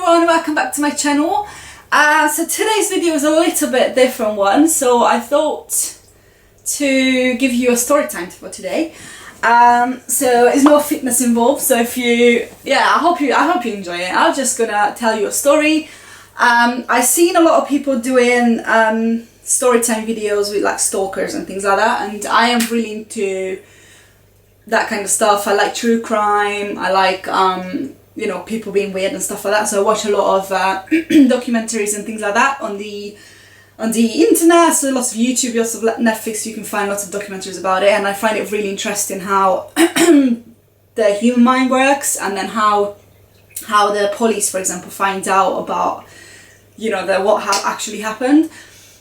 everyone, welcome back to my channel. So today's video is a little bit different one, so I thought to give you a story time for today. So there's no fitness involved, so if you, I hope you enjoy it. I'm just gonna tell you a story. I've seen a lot of people doing story time videos with like stalkers and things like that, and I am really into that kind of stuff. I like true crime, I like you know, people being weird and stuff like that, so I watch a lot of documentaries and things like that on the internet, so lots of YouTube, lots of Netflix, you can find lots of documentaries about it, and I find it really interesting how the human mind works, and then how the police, for example, find out about, you know, what actually happened.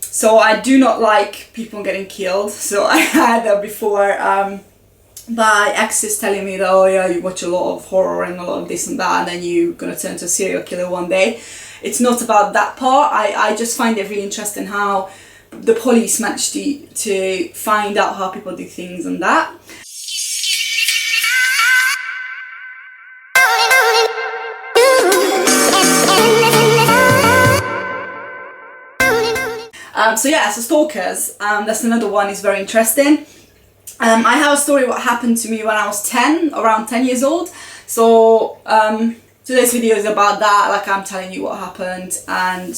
So I do not like people getting killed, so I had that before. My ex is telling me that, oh yeah, you watch a lot of horror and a lot of this and that, and then you're gonna turn to a serial killer one day. It's not about that part. I just find it really interesting how the police manage to find out how people do things and that. So stalkers, that's another one, is very interesting. I have a story what happened to me when I was around 10 years old. So today's video is about that, like I'm telling you what happened, and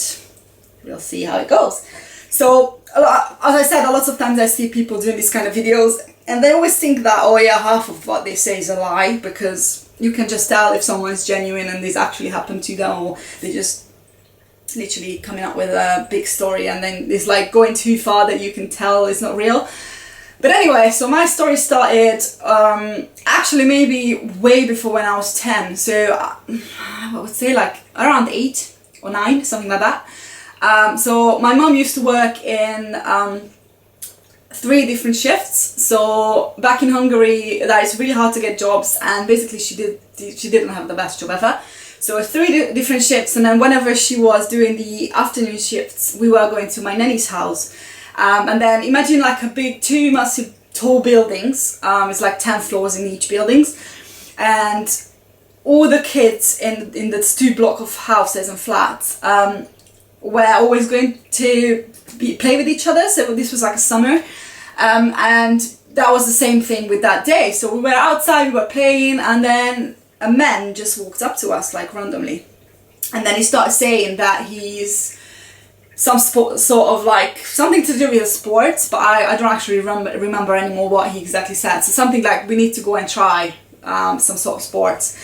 we'll see how it goes. So as I said, a lot of times I see people doing these kind of videos and they always think that, oh yeah, half of what they say is a lie, because you can just tell if someone's genuine and this actually happened to them, or they just literally coming up with a big story and then it's like going too far that you can tell it's not real. But anyway, so my story started actually maybe way before when I was 10, so I would say like around 8 or 9, something like that. So my mom used to work in 3 different shifts. So back in Hungary, that is really hard to get jobs, and basically she didn't have the best job ever. So 3 different shifts, and then whenever she was doing the afternoon shifts, we were going to my nanny's house. And then imagine like a big 2 massive tall buildings. It's like 10 floors in each buildings, and all the kids in the 2 block of houses and flats were always going to play with each other. So this was like a summer, and that was the same thing with that day. So we were outside, we were playing, and then a man just walked up to us like randomly, and then he started saying that he's some sort of like something to do with sports, but I don't actually remember anymore what he exactly said. So something like, we need to go and try some sort of sports.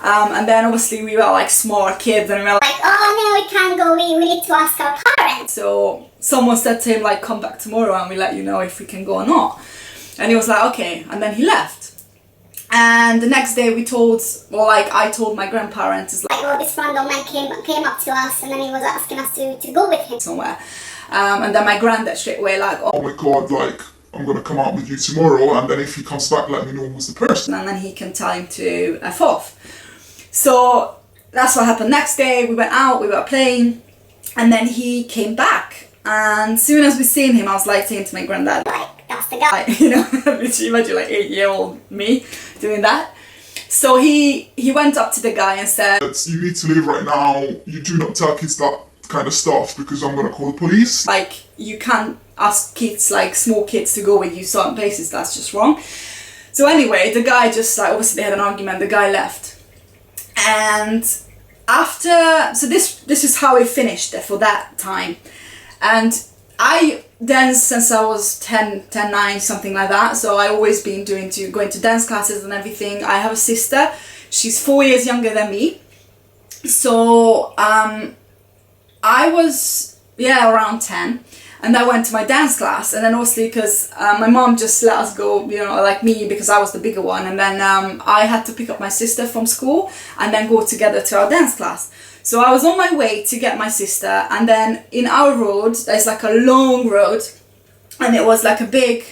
And then obviously we were like small kids and we were like, oh no, we can't go, we need to ask our parents. So someone said to him like, come back tomorrow and we'll let you know if we can go or not. And he was like, okay, and then he left. And the next day I told my grandparents, like, oh, this random man came up to us and then he was asking us to go with him somewhere. And then my granddad straight away like, oh my god, like, I'm gonna come out with you tomorrow, and then if he comes back, let me know who's the person. And then he can tell him to F off. So that's what happened. Next day we went out, we were playing, and then he came back. And as soon as we seen him, I was like saying to my granddad, like, that's the guy, you know, literally imagine like 8-year-old me doing that. So he went up to the guy and said, you need to leave right now, you do not tell kids that kind of stuff because I'm gonna call the police. Like, you can't ask kids, like small kids, to go with you certain places, that's just wrong. So anyway, the guy just like, obviously they had an argument, the guy left. And after, so this is how it finished for that time. And I danced since I was 10, 9, something like that. So I always been going to dance classes and everything. I have a sister, she's 4 years younger than me. So I was, around 10. And I went to my dance class, and then obviously because my mom just let us go, you know, like me, because I was the bigger one. And then I had to pick up my sister from school and then go together to our dance class. So I was on my way to get my sister, and then in our road, there's like a long road, and it was like a big,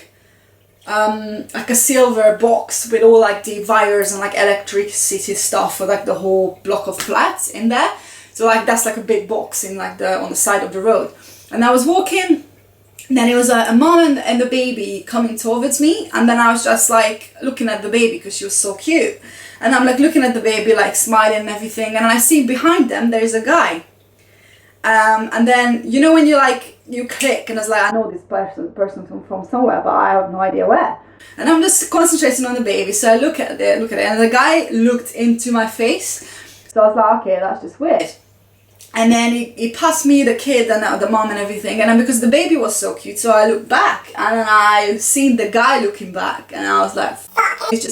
like a silver box with all like the wires and like electricity stuff for like the whole block of flats in there. So like that's like a big box in like on the side of the road. And I was walking then it was a mom and the baby coming towards me, and then I was just like looking at the baby because she was so cute, and I'm like looking at the baby, like smiling and everything, and I see behind them there's a guy, and then you know when you click and it's like, I know this person from somewhere, but I have no idea where, and I'm just concentrating on the baby, so I look at it, and the guy looked into my face, so I was like, okay, that's just weird. And then he passed me the kid and the mom and everything, and then because the baby was so cute, so I looked back and then I seen the guy looking back, and I was like, it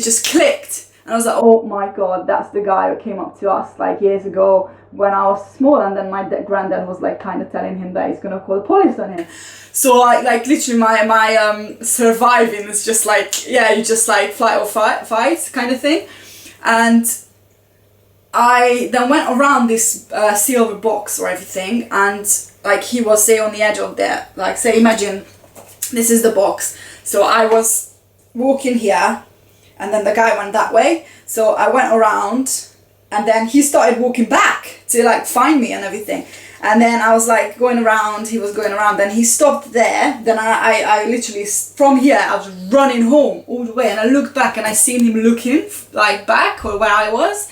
just clicked, and I was like, oh my god, that's the guy who came up to us like years ago when I was small, and then my granddad was like kind of telling him that he's gonna call the police on him. So like literally my surviving is just like, yeah, you just like flight or fight kind of thing. And I then went around this silver box or everything, and like he was say on the edge of there, like say imagine this is the box, so I was walking here and then the guy went that way, so I went around and then he started walking back to like find me and everything, and then I was like going around, he was going around, then he stopped there, then I literally from here I was running home all the way, and I looked back and I seen him looking like back or where I was.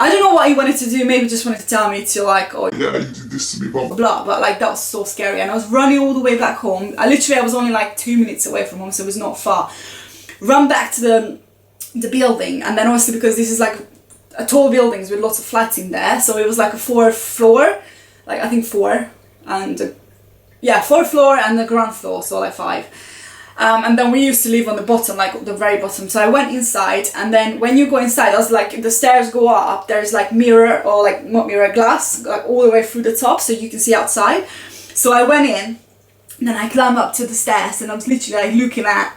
I don't know what he wanted to do, maybe just wanted to tell me to like, oh yeah, you did this to me, blah, blah, but like that was so scary, and I was running all the way back home. I was only like 2 minutes away from home, so it was not far. Run back to the building, and then obviously because this is like a tall buildings with lots of flats in there, so it was like a 4th floor, like I think 4, and yeah, 4th floor and the ground floor, so like 5. And then we used to live on the bottom, like the very bottom. So I went inside, and then when you go inside, I was like, the stairs go up, there's like mirror, or like not mirror, glass, like all the way through the top, so you can see outside. So I went in, and then I climbed up to the stairs, and I was literally like looking at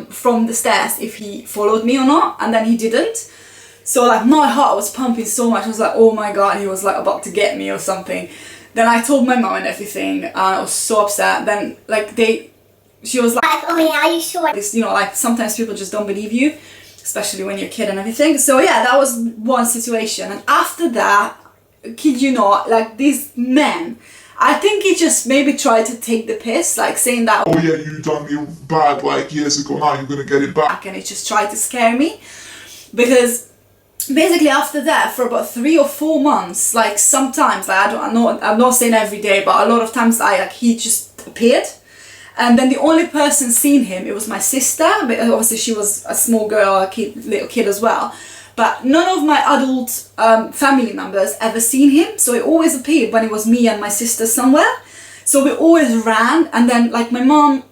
from the stairs if he followed me or not, and then he didn't. So like my heart was pumping so much. I was like, oh my god, he was like about to get me or something. Then I told my mom and everything. I was so upset. Then like she was like, oh yeah, are you sure? This, you know, like sometimes people just don't believe you, especially when you're a kid and everything. So yeah, that was one situation. And after that, kid you not, like these men, I think he just maybe tried to take the piss, like saying that, oh yeah, you done me bad like years ago, now you're gonna get it back. And he just tried to scare me, because basically after that, for about 3 or 4 months, like sometimes, like I'm not saying every day, but a lot of times he just appeared. And then the only person seen him, it was my sister, but obviously she was a small girl, little kid as well. But none of my adult family members ever seen him, so he always appeared when it was me and my sister somewhere. So we always ran, and then like my mom,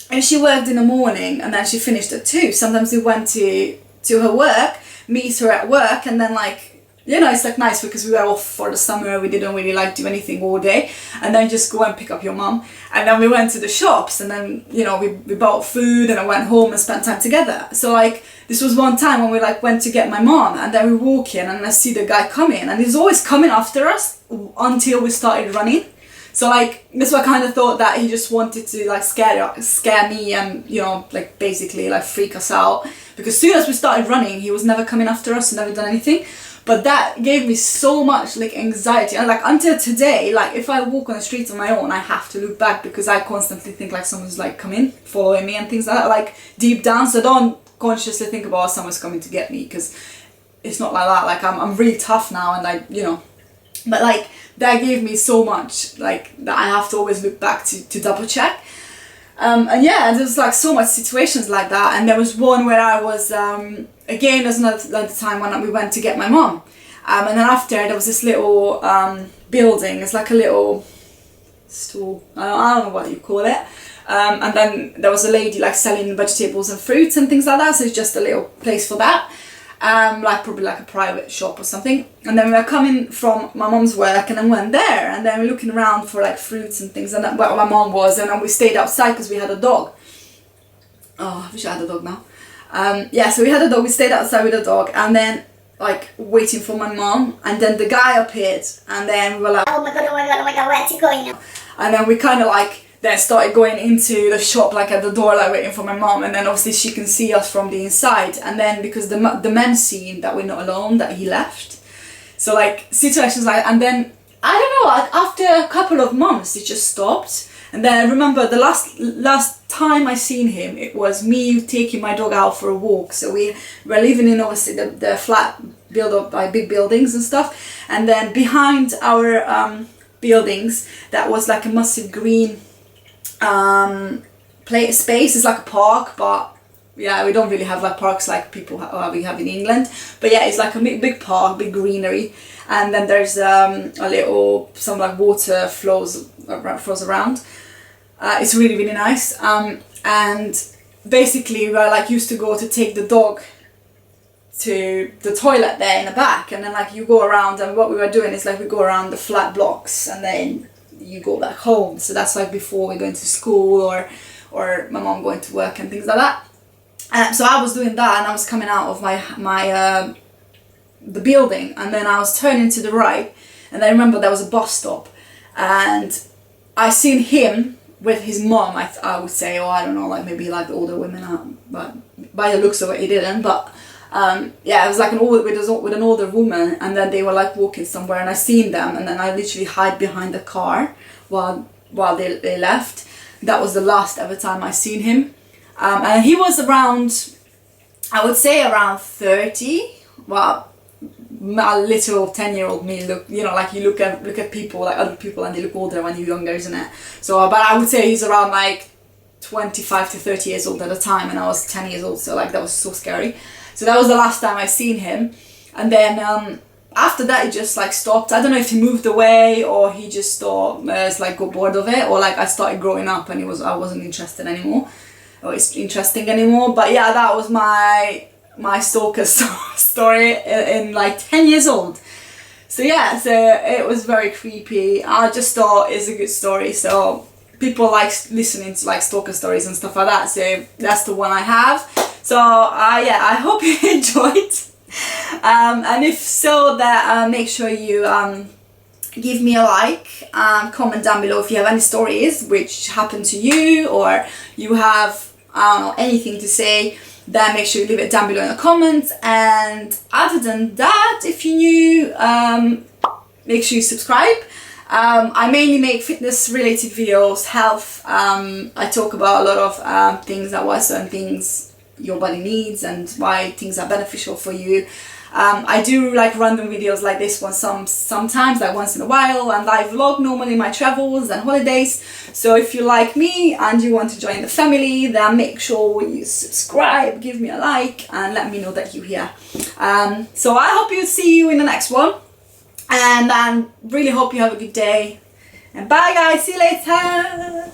and she worked in the morning, and then she finished at 2. Sometimes we went to her work, meet her at work, and then like, you know, it's like nice because we were off for the summer, we didn't really like do anything all day, and then just go and pick up your mum, and then we went to the shops, and then, you know, we bought food, and I went home and spent time together. So like this was one time when we like went to get my mom, and then we walk in and I see the guy coming, and he's always coming after us until we started running. So like that's why I kind of thought that he just wanted to like scare me, and you know, like basically like freak us out, because as soon as we started running he was never coming after us, never done anything. But that gave me so much like anxiety, and like until today, like if I walk on the streets on my own, I have to look back because I constantly think like someone's like coming, following me and things like that, like deep down. So I don't consciously think about someone's coming to get me, because it's not like that. Like I'm really tough now, and like, you know, but like that gave me so much, like that I have to always look back to double check. And yeah, there's like so much situations like that. And there was one where I was again, there's another time when we went to get my mom, and then after there was this little building. It's like a little store, I don't know what you call it, and then there was a lady like selling vegetables and fruits and things like that, so it's just a little place for that, like probably like a private shop or something. And then we were coming from my mom's work, and then went there, and then we were looking around for like fruits and things, and that's where my mom was, and then we stayed outside because we had a dog. Oh, I wish I had a dog now. Yeah, so we had a dog, we stayed outside with the dog, and then like waiting for my mom, and then the guy appeared, and then we were like, oh my god, oh my god, oh my god, where's he going now? And then we kind of like then started going into the shop, like at the door, like waiting for my mom, and then obviously she can see us from the inside, and then because the men seen that we're not alone, that he left. So like situations like, and then I don't know, like after a couple of months it just stopped, And then I remember the last time I seen him, it was me taking my dog out for a walk. So we were living in obviously the flat built up by big buildings and stuff. And then behind our buildings, that was like a massive green space. It's like a park, but yeah, we don't really have like parks like we have in England. But yeah, it's like a big park, big greenery. And then there's some like water flows around. It's really, really nice. And basically we like used to go to take the dog to the toilet there in the back, and then like you go around, and what we were doing is like we go around the flat blocks and then you go back home. So that's like before we're going to school or my mom going to work and things like that. So I was doing that, and I was coming out of the building, and then I was turning to the right, and I remember there was a bus stop, and I seen him with his mom, I would say, or I don't know, like maybe like older women, but by the looks of it, he didn't. But yeah, it was like with an older woman, and then they were like walking somewhere, and I seen them, and then I literally hide behind the car while they left. That was the last ever time I seen him, and he was around, I would say around 30. Well, a little 10-year-old me look, you know, like you look at people, like other people, and they look older when you're younger, isn't it? So, but I would say he's around like 25 to 30 years old at the time, and I was 10 years old, so like that was so scary. So that was the last time I seen him, and then after that he just like stopped. I don't know if he moved away or he just thought like got bored of it, or like I started growing up and I wasn't interested anymore, or it's interesting anymore. But yeah, that was my stalker story in like 10 years old. So yeah, so it was very creepy. I just thought it's a good story, so people like listening to like stalker stories and stuff like that, so that's the one I have. So yeah, I hope you enjoyed, and if so, that make sure you give me a like, comment down below if you have any stories which happened to you, or you have, I don't know, anything to say. Then make sure you leave it down below in the comments. And other than that, if you're new, make sure you subscribe. I mainly make fitness related videos, health. I talk about a lot of things, why certain things your body needs and why things are beneficial for you. I do like random videos like this one sometimes, like once in a while, and I vlog normally my travels and holidays. So if you like me and you want to join the family, then make sure you subscribe, give me a like, and let me know that you're here. So I hope you see you in the next one, and I really hope you have a good day, and bye guys, see you later.